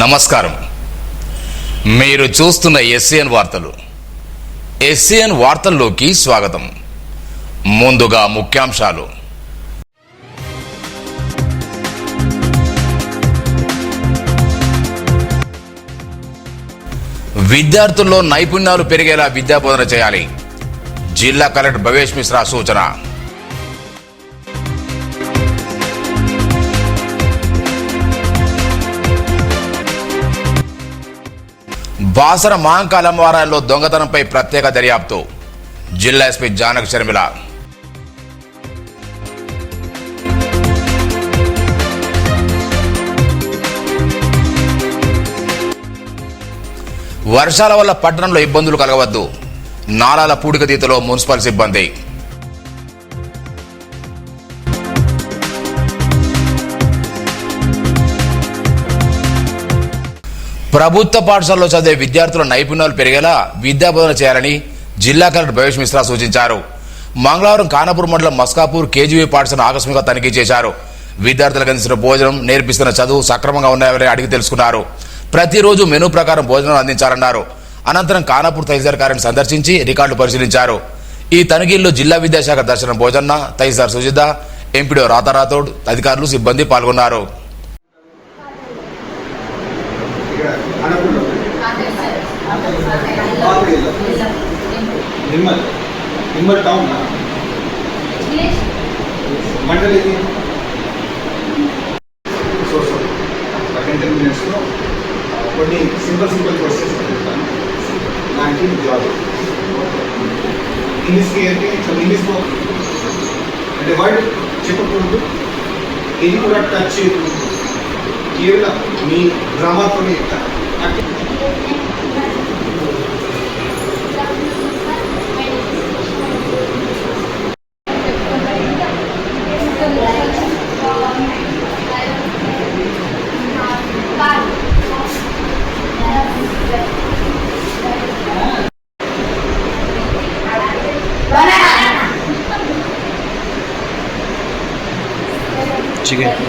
నమస్కారం. మీరు చూస్తున్న ఎస్సీఎన్ వార్తలు. ఎస్సీఎన్ వార్తల్లోకి స్వాగతం. ముందుగా ముఖ్యాంశాలు. విద్యార్థుల్లో నైపుణ్యాలు పెరిగేలా విద్యాబోధన చేయాలి. జిల్లా కలెక్టర్ భవేష్ మిశ్రా సూచన. బాసర మహంకాళ అమ్మవారాల్లో దొంగతనంపై ప్రత్యేక దర్యాప్తు. జిల్లా ఎస్పీ జానక్ షర్మిల. వర్షాల వల్ల పట్టణంలో ఇబ్బందులు కలగవద్దు. నాలాల పూడికతీతలో మున్సిపల్ సిబ్బంది. ప్రభుత్వ పాఠశాలలో చదివే విద్యార్థుల నైపుణ్యాలు పెరిగేలా విద్యాబోధన చేయాలని జిల్లా కలెక్టర్ భవేష్ మిశ్రా సూచించారు. మంగళవారం ఖానాపూర్ మండలం మస్కాపూర్ కేజీవీ పాఠశాలను ఆకస్మికంగా తనిఖీ చేశారు. విద్యార్థులకు అందిస్తున్న భోజనం, నేర్పిస్తున్న చదువు సక్రమంగా ఉన్నాయని అడిగి తెలుసుకున్నారు. ప్రతిరోజు మెనూ ప్రకారం భోజనం అందించాలన్నారు. అనంతరం ఖానాపూర్ తహసీల్దార్ కార్యాలయాన్ని సందర్శించి రికార్డులు పరిశీలించారు. ఈ తనిఖీల్లో జిల్లా విద్యాశాఖ దర్శనం భోజన్న, తహసీల్దార్ సుజిత, ఎంపీడీ రాతారాథోడ్ తదికారులు సిబ్బంది పాల్గొన్నారు. నిమ్మల్ టౌన్ మండలి సో 10 మినిట్స్లో కొన్ని సింపుల్ క్వశ్చన్స్ అడుగుతాను. దానికి జాబ్ ఇంగ్లీష్కి అంటే ఇంగ్లీష్లో అంటే వర్డ్ చెప్పకూడదు, ఇది కూడా టచ్ చేయకూడదు. కేవలం మీ డ్రామాతోనే chicken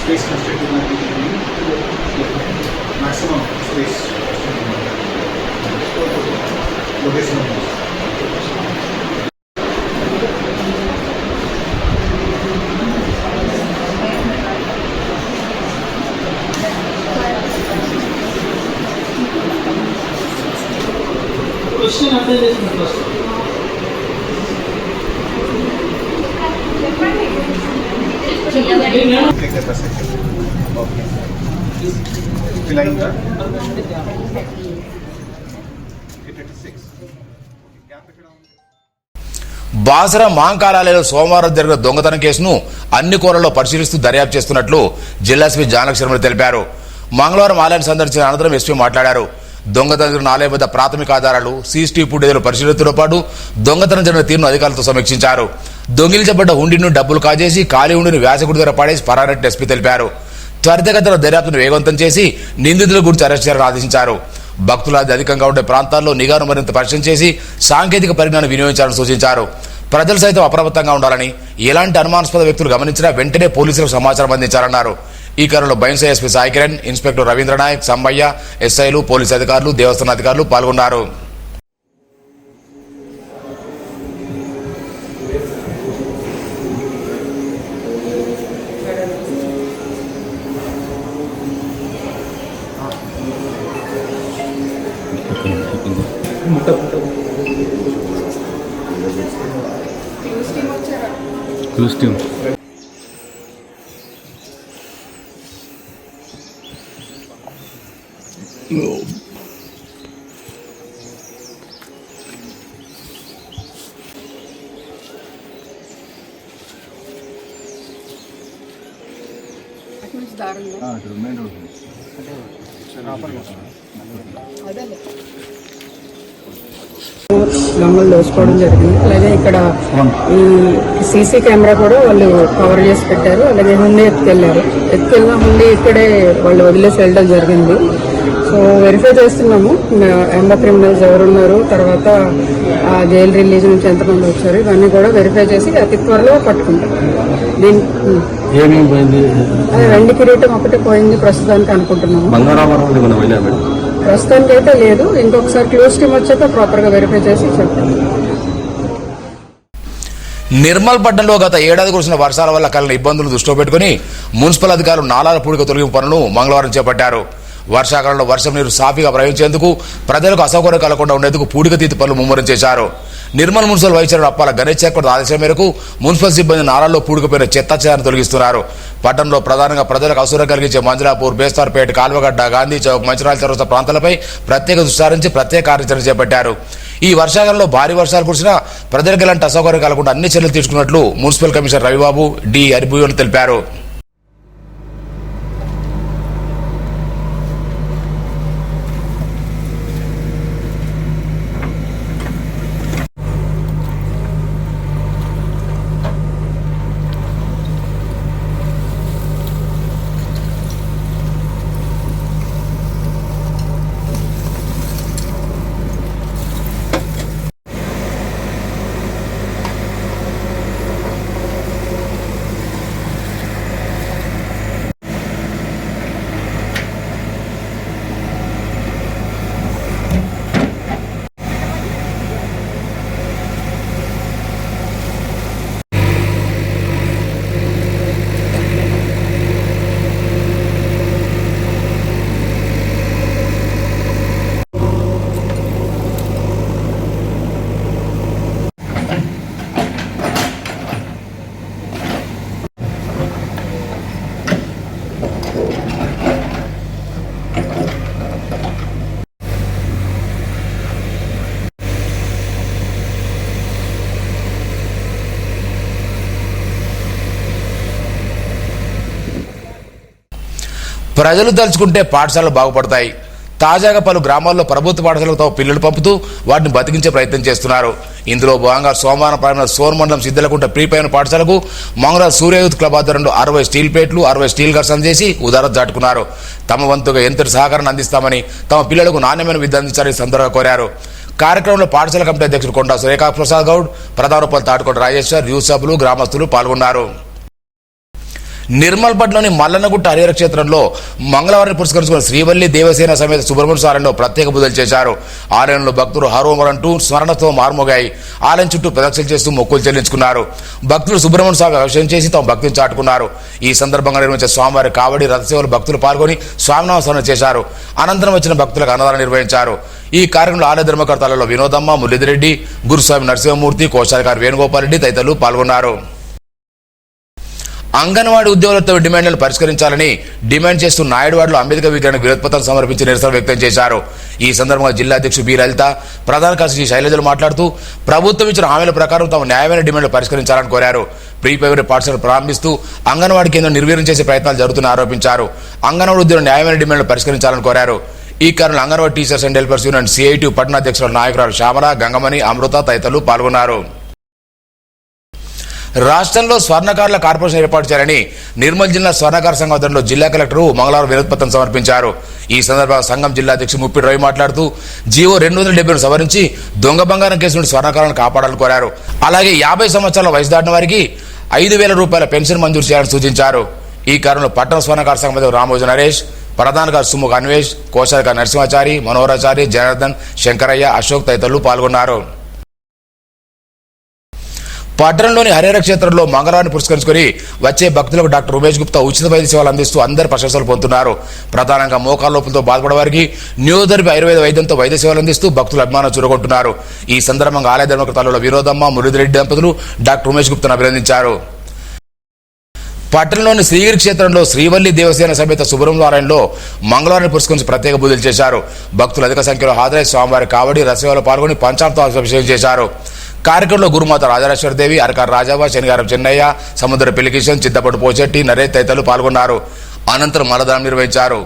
space constraint maximum space location. Question after this first. Take the percentage. Okay. Filling the 6. Basara మహంకాళాలలో సోమవారం జరిగిన దొంగతనం కేసును అన్ని కోణాల్లో పరిశీలిస్తూ దర్యాప్తు చేస్తున్నట్లు జిల్లా ఎస్పీ జానక్ శర్మ తెలిపారు. మంగళవారం ఆలయాన్ని సందర్శించిన అనంతరం ఎస్పీ మాట్లాడారు. దొంగతనం జరిగిన ఆలయం వద్ద ప్రాథమిక ఆధారాలు, సీసీటీవీ ఫుటేజీల పరిశీలనతో పాటు దొంగతనం జరిగిన తీరును అధికారులతో సమీక్షించారు. దొంగిలించబడ్డ హుండీను డబ్బులు కాజేసి ఖాళీ హుండీని వ్యాసగుడి దగ్గర పడేసి పరారెట్ ఎస్పీ తెలిపారు. త్వరితగతిన దర్యాప్తును వేగవంతం చేసి నిందితుల గురించి అరెస్ట్ చేయాలని ఆదేశించారు. భక్తులాది అధికంగా ఉండే ప్రాంతాల్లో నిఘాను మరింత పరిశీలన చేసి సాంకేతిక పరిజ్ఞానం వినియోగించాలని సూచించారు. ప్రజలు సైతం అప్రమత్తంగా ఉండాలని, ఎలాంటి అనుమానాస్పద వ్యక్తులు గమనించినా వెంటనే పోలీసులకు సమాచారం అందించాలన్నారు. ఈ కార్యంలో బైన్సా ఎస్పీ సాయి కిరణ్, ఇన్స్పెక్టర్ రవీంద్రనాయక్, సంబయ్య, ఎస్ఐలు, పోలీసు అధికారులు, దేవస్థాన అధికారులు పాల్గొన్నారు. క్లూస్ టీమ్ నుంచి దారుణంగా మెయిన్ రోడ్ అదే దొంగలు దోచుకోవడం జరిగింది. అలాగే ఇక్కడ ఈ సీసీ కెమెరా కూడా వాళ్ళు కవర్ చేసి పెట్టారు. అలాగే హుండీ ఎత్తుకెళ్ళిన హుండీ ఇక్కడే వాళ్ళు వదిలేసి వెళ్ళడం జరిగింది. సో వెరిఫై చేస్తున్నాము ఎంబ క్రిమినల్స్ ఎవరున్నారు, తర్వాత ఆ జైలు రిలీజ్ నుంచి ఎంతమంది వచ్చారు, ఇవన్నీ కూడా వెరిఫై చేసి అతి త్వరలో పట్టుకుంటాం. అదే వెండి కిరీటం ఒకటి పోయింది ప్రస్తుతానికి అనుకుంటున్నాము. ప్రస్తుతానికి అయితే లేదు. ఇంకొకసారి క్లోజ్ టీమ్ వచ్చాక ప్రాపర్ గా వెరిఫై చేసి చెప్తాం. నిర్మల్ పట్టణంలో గత ఏడాది కురిసిన వర్షాల వల్ల కలిగిన ఇబ్బందులు దృష్టిలో పెట్టుకుని మున్సిపల్ అధికారులు నాలాల పూడిక తొలగింపు పనులను మంగళవారం చేపట్టారు. వర్షాకాలంలో వర్షం నీరు సాఫీగా ప్రవహించేందుకు ప్రజలకు అసౌకర్యం కలగకుండా ఉండేందుకు పూడిక తీతి పనులు ముమ్మరం చేశారు. నిర్మల్ మున్సిపల్ వైస్ చైర్మన్ అప్పాల గణేష్ చేపట్టిన ఆదేశం మేరకు మున్సిపల్ సిబ్బంది నాలాల్లో పూడికపోయిన చెత్త చెదాన్ని తొలగిస్తున్నారు. పట్టణంలో ప్రధానంగా ప్రజలకు అసౌకర్యం కలిగించే మంజులాపూర్, బేస్తార్పేట, కాల్వగడ్డ, గాంధీ చౌక్, మంచిరాల చౌరస్తా ప్రాంతాలపై ప్రత్యేక దృష్టి సారించి ప్రత్యేక కార్యాచరణ చేపట్టారు. ఈ వర్షాకాలంలో భారీ వర్షాలు కురిసినా ప్రజలకు ఎలాంటి అసౌకర్యం కలగకుండా అన్ని చర్యలు తీసుకున్నట్లు municipal commissioner Ravibabu D Haribhushan తెలిపారు. ప్రజలు తలుచుకుంటే పాఠశాలలు బాగుపడతాయి. తాజాగా పలు గ్రామాల్లో ప్రభుత్వ పాఠశాలకు తమ పిల్లలు పంపుతూ వాటిని బతికించే ప్రయత్నం చేస్తున్నారు. ఇందులో భాగంగా సోమవారం ప్రారంభమైన సోర్ మండలం సిద్దలకుంట ప్రీపైన పాఠశాలకు మంగళవారం సూర్య యూత్ క్లబ్ ఆధ్వర్యంలో 60 స్టీల్ ప్లేట్లు, 60 స్టీల్ గర్స్ అందజేసి ఉదారత చాటుకున్నారు. తమ వంతుగా ఎంతటి సహకారాన్ని అందిస్తామని, తమ పిల్లలకు నాణ్యమైన విద్య అందించాలని సందర్భంగా కోరారు. కార్యక్రమంలో పాఠశాల కమిటీ అధ్యక్షుడు కొండా సురేఖా ప్రసాద్ గౌడ్, ప్రధానోపాధ్యాయులు తాటికొండ రాజేశ్వర్, యూత్ సభ్యులు, గ్రామస్తులు పాల్గొన్నారు. నిర్మల్ పట్నంలోని మల్లన్నగుట్ట హరిహర క్షేత్రంలో మంగళవారం పురస్కరించుకున్న శ్రీవల్లి దేవసేన సమేత సుబ్రహ్మణ్య స్వామిలో ప్రత్యేక పూజలు చేశారు. ఆలయంలో భక్తులు హరోమరంటూ స్మరణతో మార్మోగాయి. ఆలయం చుట్టూ ప్రదక్షిణ చేస్తూ మొక్కులు చెల్లించుకున్నారు. భక్తులు సుబ్రహ్మణ్య స్వామి అభిషేకం చేసి తమ భక్తిని చాటుకున్నారు. ఈ సందర్భంగా నిర్వహించిన స్వామివారి కావడి రథసేవలు భక్తులు పాల్గొని స్వామినామస్మరణ చేశారు. అనంతరం వచ్చిన భక్తులకు అన్నదానం నిర్వహించారు. ఈ కార్యక్రమంలో ఆలయ ధర్మకర్తలలో వినోదమ్మ, మురళీరెడ్డి, గురుస్వామి నరసింహమూర్తి, కోశాధికారి వేణుగోపాల్ రెడ్డి తదితరులు పాల్గొన్నారు. అంగన్వాడీ ఉద్యోగులతో డిమాండ్లను పరిష్కరించాలని డిమాండ్ చేస్తూ నాయుడువాడలో అంబేద్కర్ విగ్రహానికి విరోధపత్రం సమర్పించి నిరసన వ్యక్తం చేశారు. ఈ సందర్భంగా జిల్లా అధ్యక్షుడు బి లలిత, ప్రధాన కార్యదర్శి శైలజలు మాట్లాడుతూ ప్రభుత్వం ఇచ్చిన హామీల ప్రకారం తమ న్యాయమైన డిమాండ్లు పరిష్కరించాలని కోరారు. ప్రీ ప్రైమరీ పాఠశాల ప్రారంభిస్తూ అంగన్వాడీ కేంద్రం నిర్వీర్యం చేసే ప్రయత్నాలు జరుగుతున్నాయని ఆరోపించారు. అంగన్వాడీ ఉద్యోగుల న్యాయమైన డిమాండ్లు పరిష్కరించాలని కోరారు. ఈ కారణంలో Anganwadi teachers and helpers union CIT పట్టణ అధ్యక్షులు నాయకురాలు శ్యామల, గంగమణి, అమృత తదితరులు పాల్గొన్నారు. రాష్ట్రంలో స్వర్ణకారుల కార్పొరేషన్ ఏర్పాటు చేయాలని నిర్మల్ జిల్లా స్వర్ణకార సంఘం ఆధ్వర్యంలో జిల్లా కలెక్టర్ మంగళవారం వినతిపత్రం సమర్పించారు. ఈ సందర్భంగా సంఘం జిల్లా అధ్యక్షుడు ముప్పిడి రవి మాట్లాడుతూ జీవో 270 సవరించి దొంగ బంగారం కేసు నుండి స్వర్ణకారులను కాపాడాలని కోరారు. అలాగే 50 సంవత్సరాల వయసు దాటిన వారికి 5,000 రూపాయల పెన్షన్ మంజూరు చేయాలని సూచించారు. ఈ కారణంలో పట్టణ స్వర్ణకార సంఘం రామోజు నరేష్, ప్రధాన కార్యదర్శి సుముఖ అన్వేష్, కోశాధికారి నరసింహాచారి, మనోహరాచారి, జనార్దన్, శంకరయ్య, అశోక్ తదితరులు పాల్గొన్నారు. పట్టణంలోని హరిహర క్షేత్రంలో మంగళవారం పురస్కరించుకుని వచ్చే భక్తులకు డాక్టర్ ఉమేష్ గుప్తా ఉచిత వైద్య సేవలు అందిస్తూ అందరి ప్రశంసలు పొందుతున్నారు. ప్రధానంగా మోకాళ్ళ నొప్పులతో బాధపడే వారికి న్యూథెరపీ ఆయుర్వేద వైద్యంతో వైద్య సేవలు అందిస్తూ భక్తుల అభిమానం చూరగొంటున్నారు. ఈ సందర్భంగా ఆలయ ధర్మకర్తలలో వినోదమ్మ, మురళీరెడ్డి దంపతులు డాక్టర్ ఉమేష్ గుప్తాను అభినందించారు. పట్టణంలోని శ్రీగిరి క్షేత్రంలో శ్రీవల్లి దేవసేన సమేత సుబ్రహ్మణ్య ఆలయంలో మంగళవారం పురస్కరించి ప్రత్యేక పూజలు చేశారు. భక్తులు అధిక సంఖ్యలో హాజరై స్వామివారి కావడి రథసేవలో పాల్గొని పంచామృత అభిషేకం చేశారు. కార్యక్రమంలో గురుమాత రాజరాజేశ్వర దేవి, అరకారు రాజవ్వ, శనిగారం చెన్నయ్య, సముద్ర పెళ్లికిషన్, చిత్తపట్టు పోచెట్టి, నరేష్ తదితరులు పాల్గొన్నారు. అనంతరం మలదానం నిర్వహించారు.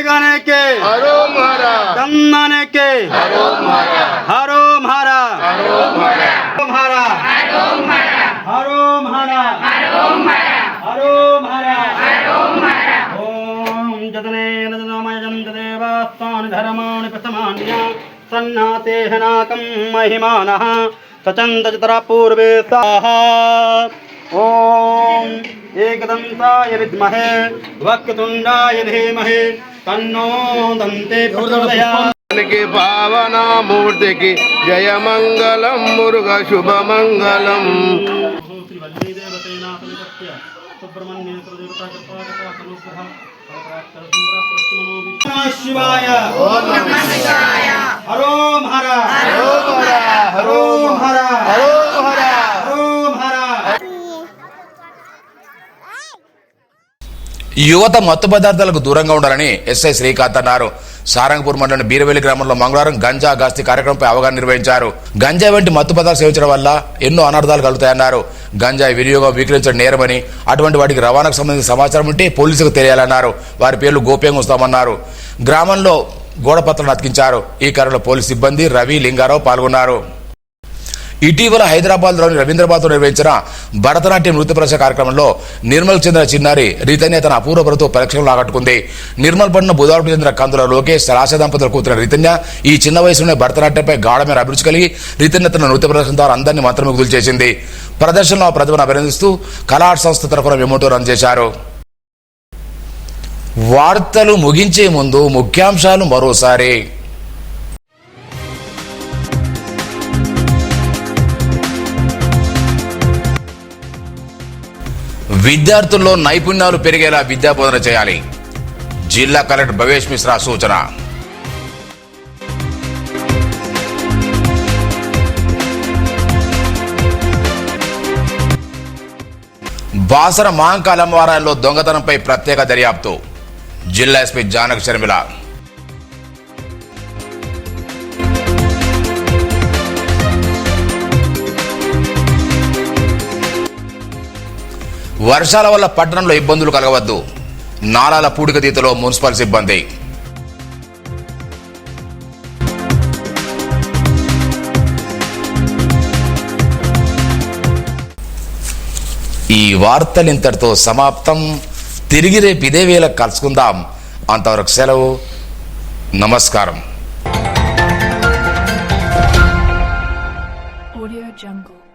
गाने के हरो मारा दन्नाने के हरो मारा हरो मारा हरो मारा मारा हरो मारा हरो मारा हरो मारा ओम जतने नजनामय जन्तदेवास्तानि धर्माणि प्रथमान्या सन्नाते हनाकं महिमानः सचन्त चतरा पूर्वे साहा ओम एकदन्ताय विद्महे वक्रतुण्डाय धीमहि तन्नो दन्ते प्रचोदयात् के भावना मूर्ति की जय मंगलम मुरुगा शुभ मंगलम श्री वल्ली देवसेना समितस्य सुब्रह्मण्येश्वर देवता कृपाकटा अनुग्रह शिवाय ओम नमः शिवाय हरो हरा हरो हरा हरो हरा हरो हरा हरो हरा యువత మత్తు పదార్థాలకు దూరంగా ఉండాలని ఎస్ఐ శ్రీకాంత్ అన్నారు. సారంగపూర్ మండలం బీరవెల్లి గ్రామంలో మంగళవారం గంజా గాస్తీ కార్యక్రమంపై అవగాహన నిర్వహించారు. గంజా వంటి మత్తు పదార్థాలు సేవించడం వల్ల ఎన్నో అనర్థాలు కలుగుతాయన్నారు. గంజాయి వినియోగం విక్రయించడం నేరమని, అటువంటి వాటికి రవాణాకు సంబంధించిన సమాచారం ఉంటే పోలీసులకు తెలియాలన్నారు. వారి పేర్లు గోప్యంగా ఉంచుతామన్నారు. గ్రామంలో గోడపత్రాలను అతికించారు. ఈ కార్యక్రమంలో పోలీసు సిబ్బంది రవి, లింగారావు పాల్గొన్నారు. ఇటీవల హైదరాబాద్లోని రవీంద్రబాద్లో నిర్వహించిన భరతనాట్యం నృత్య ప్రదర్శన కార్యక్రమంలో నిర్మల్కు చెందిన చిన్నారి రితన్య తన అపూర్వ ప్రభుత్వ పరీక్షలను ఆకట్టుకుంది. నిర్మల్ పడిన బుధవారం చెందిన కందుల లోకేష్ రాశ దంపతుల కూతురు రితన్య ఈ చిన్న వయసులోనే భరతనాట్యంపై గాఢమైన అభిరుచి కలిగి రితన్య తన నృత్య ప్రదర్శన ద్వారా అందరినీ మంత్రముగ్ధులు చేసింది. ప్రదర్శనలో ప్రతిభను అభినందిస్తూ కళా ఆర్ట్ సంస్థ తరఫున మెమోటో రన్ చేశారు. వార్తలు ముగించే ముందు ముఖ్యాంశాలు మరోసారి. విద్యార్థుల్లో నైపుణ్యాలు పెరిగేలా విద్యా బోధన చేయాలి. జిల్లా కలెక్టర్ భవేష్ మిశ్రా సూచన. బాసర మహంకాళ అమ్మవారాల్లో దొంగతనంపై ప్రత్యేక దర్యాప్తు. జిల్లా ఎస్పీ జానక్ షర్మిల. వర్షాల వల్ల పట్టణంలో ఇబ్బందులు కలగవద్దు. నాలాల పూడికతీతలో మున్సిపల్ సిబ్బంది. ఈ వార్తలు ఇంతటితో సమాప్తం. తిరిగి రేపు ఇదే వేళ కలుసుకుందాం. అంతవరకు సెలవు. నమస్కారం. Audio Jungle.